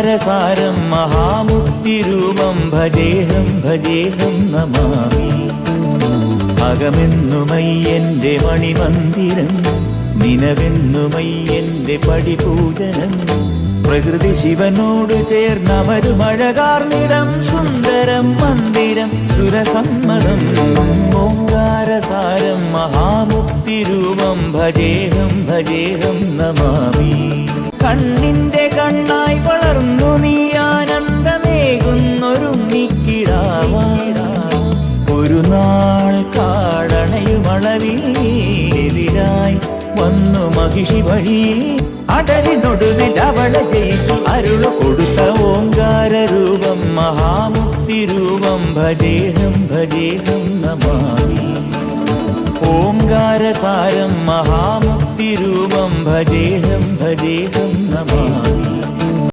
ഓംകാരസാരം മഹാമുക്തിരൂപം ഭജേഹം ഭജേഹം നമാമി. അകമെന്നുമയ്യന്റെ മണിമന്ദിരം, നിനവെന്നുമയ്യന്റെ പടിപൂജനം. പ്രകൃതി ശിവനോട് ചേർന്നമരുമഴകാർന്നിടം, സുന്ദരം മന്ദിരം സുരസമ്മതം. ഓംകാരസാരം മഹാമുക്തിരൂപം ഭജേഹം ഭജേഹം നമാമി. കണ്ണിന്റെ കണ്ണായി വളർന്നു നീ ആനന്ദമേകുന്നൊരുണ്ണിക്കിടാവാടാ. ഒരു നാൾ കാടണയുമളവിൽ എതിരായി വന്നു മഹിഷി വഴിയിൽ, അടലിനൊടുവിൽ അവളെ ജയിച്ചു അരുള കൊടുത്ത ഓംകാരരൂപം മഹാമുക്തിരൂപം ഭജേഹം ഭജേഹം നമാമി. ഓംകാരസാരം മഹാമുക്തിരൂപം ഭജേഹം ഭജേഹം നമാമി.